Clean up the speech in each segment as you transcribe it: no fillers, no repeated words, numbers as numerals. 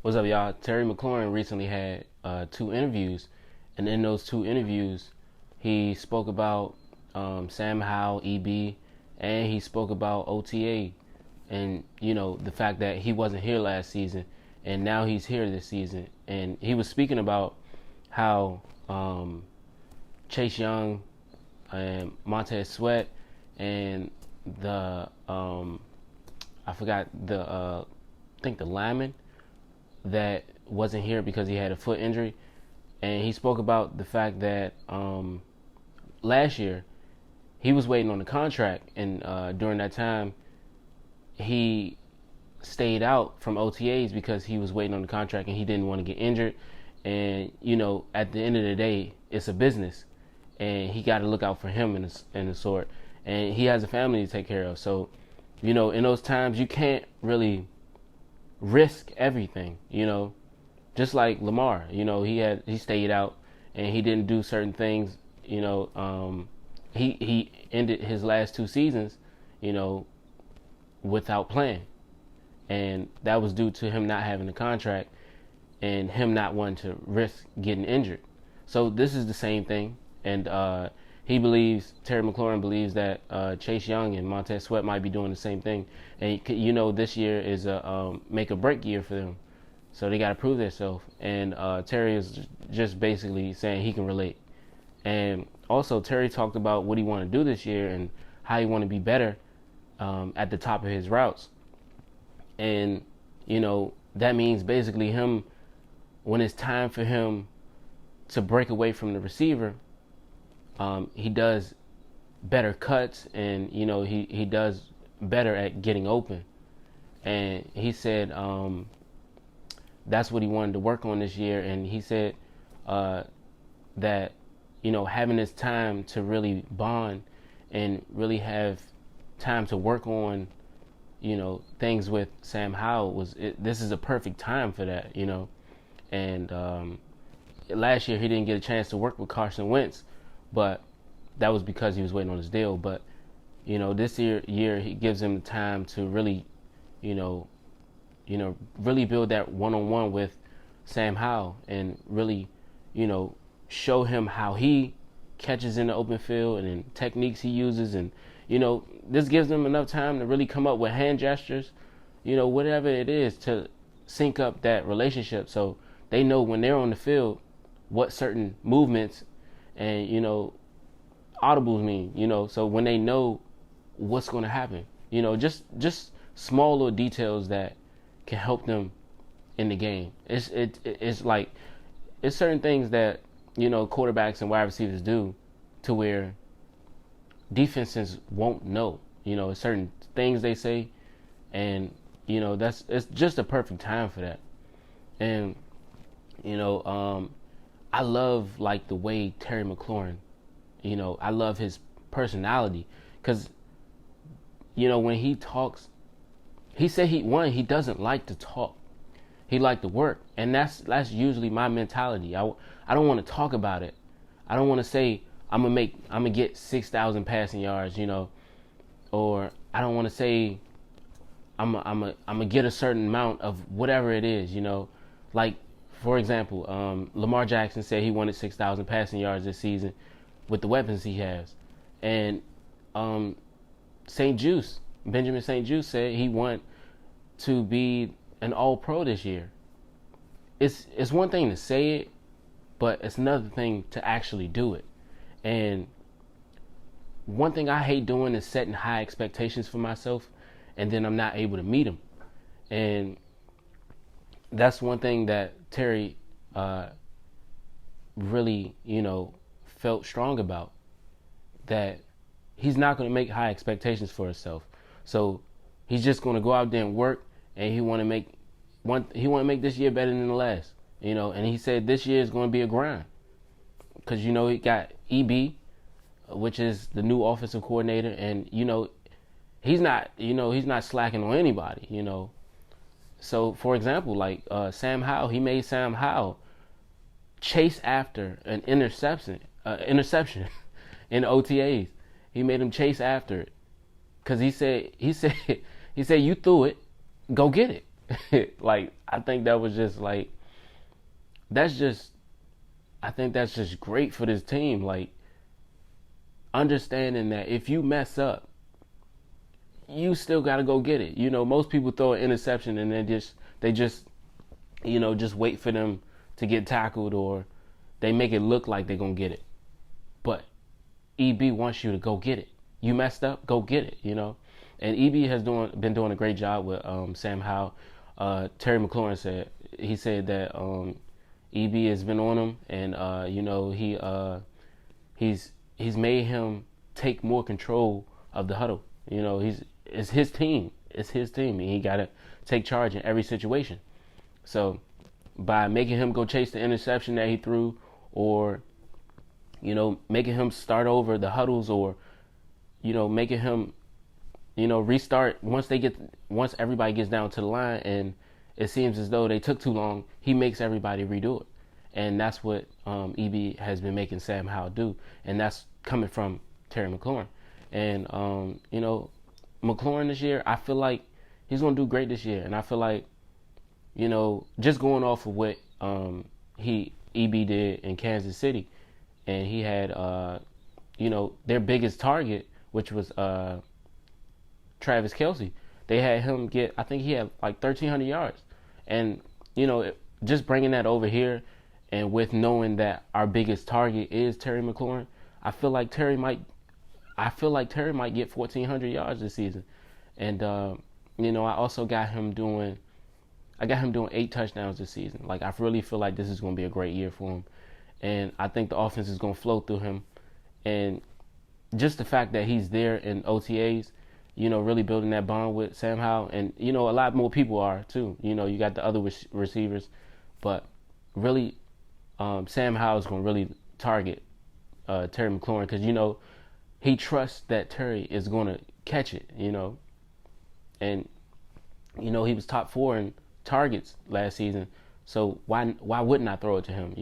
What's up, y'all? Terry McLaurin recently had 2 interviews, and in those 2 interviews, he spoke about Sam Howell, EB, and he spoke about OTA, and the fact that he wasn't here last season, and now he's here this season, and he was speaking about how Chase Young and Montez Sweat and the I forgot I think the lineman that wasn't here because he had a foot injury, and he spoke about the fact that last year he was waiting on the contract, and during that time he stayed out from OTAs because he was waiting on the contract and he didn't want to get injured. And at the end of the day, it's a business, and he got to look out for him in a sort, and he has a family to take care of. So in those times you can't really risk everything, just like Lamar, he stayed out and he didn't do certain things, he ended his last 2 seasons, without playing, and that was due to him not having a contract and him not wanting to risk getting injured. So this is the same thing, and Terry McLaurin believes that Chase Young and Montez Sweat might be doing the same thing. And this year is a make or break year for them, so they got to prove themselves. And Terry is just basically saying he can relate. And also Terry talked about what he want to do this year and how he want to be better at the top of his routes. And that means basically him, when it's time for him to break away from the receiver, he does better cuts, and he does better at getting open. And he said that's what he wanted to work on this year. And he said that having this time to really bond and really have time to work on things with Sam Howell this is a perfect time for that. And last year he didn't get a chance to work with Carson Wentz, but that was because he was waiting on his deal. But this year he gives him the time to really really build that one-on-one with Sam Howell, and really show him how he catches in the open field and then techniques he uses. And this gives them enough time to really come up with hand gestures, whatever it is, to sync up that relationship, so they know when they're on the field what certain movements and audibles mean, so when they know what's going to happen, just small little details that can help them in the game. It's like, it's certain things that quarterbacks and wide receivers do to where defenses won't know. It's certain things they say, and it's just a perfect time for that. And I love like the way Terry McLaurin, I love his personality, because when he talks, he said he doesn't like to talk, he liked to work. And that's usually my mentality. I don't want to talk about it. I don't want to say I'm gonna get 6,000 passing yards, or I don't want to say I'm gonna get a certain amount of whatever it is, like, for example, Lamar Jackson said he wanted 6,000 passing yards this season with the weapons he has. And Benjamin St. Juice said he wanted to be an all-pro this year. It's one thing to say it, but it's another thing to actually do it. And one thing I hate doing is setting high expectations for myself, and then I'm not able to meet them. And that's one thing that Terry really, felt strong about, that he's not going to make high expectations for himself. So he's just going to go out there and work, and he want to make this year better than the last. And he said this year is going to be a grind, because he got EB, which is the new offensive coordinator, and he's not slacking on anybody. So for example, like Sam Howell, he made Sam Howell chase after an interception in OTAs. He made him chase after it, because he said you threw it, go get it. Like, I think that was just like, that's just, I think that's just great for this team. Like, understanding that if you mess up, you still got to go get it. You know, most people throw an interception and they just, just wait for them to get tackled, or they make it look like they're going to get it. But EB wants you to go get it. You messed up, go get it, And EB has been doing a great job with Sam Howell. Terry McLaurin said that EB has been on him, and he's made him take more control of the huddle. It's his team. It's his team, and he got to take charge in every situation. So by making him go chase the interception that he threw, or making him start over the huddles, or making him restart once everybody gets down to the line and it seems as though they took too long, he makes everybody redo it. And that's what EB has been making Sam Howell do, and that's coming from Terry McLaurin. And McLaurin this year, I feel like he's going to do great this year. And I feel like, just going off of what EB did in Kansas City, and he had their biggest target, which was Travis Kelce. They had him get, I think he had like 1,300 yards. And, just bringing that over here, and with knowing that our biggest target is Terry McLaurin, I feel like Terry might get 1,400 yards this season. And, I also got him doing 8 touchdowns this season. Like, I really feel like this is going to be a great year for him. And I think the offense is going to flow through him. And just the fact that he's there in OTAs, really building that bond with Sam Howell. And, a lot more people are too. You got the other receivers. But really, Sam Howell is going to really target Terry McLaurin, because, he trusts that Terry is going to catch it, And, he was top 4 in targets last season. So why wouldn't I throw it to him?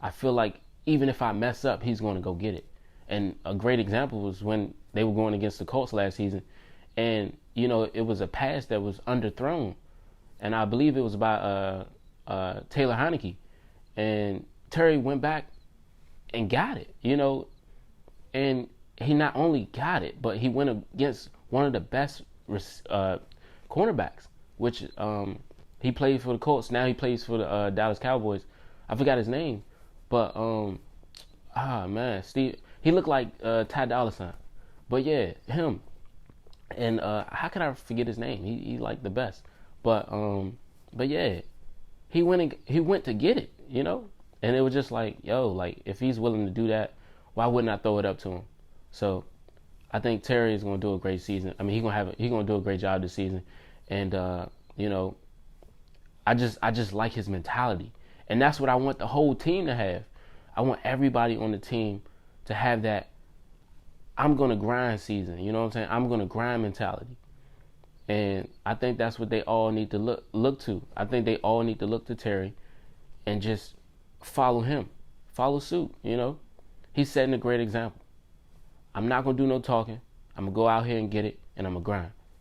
I feel like even if I mess up, he's going to go get it. And a great example was when they were going against the Colts last season. And, it was a pass that was underthrown. And I believe it was by Taylor Heineke. And Terry went back and got it, And he not only got it, but he went against one of the best cornerbacks, which he played for the Colts. Now he plays for the Dallas Cowboys. I forgot his name. But, Steve, he looked like Ty Dolla $ign. But yeah, him. And how could I forget his name? He like the best. But yeah, he went to get it, And it was just like, like if he's willing to do that, why wouldn't I throw it up to him? So I think Terry is going to do a great season. I mean, he's going to do a great job this season. And I just like his mentality. And that's what I want the whole team to have. I want everybody on the team to have that I'm going to grind season. You know what I'm saying? I'm going to grind mentality. And I think that's what they all need to look to. I think they all need to look to Terry and just follow him. Follow suit, He's setting a great example. I'm not going to do no talking. I'm going to go out here and get it, and I'm going to grind.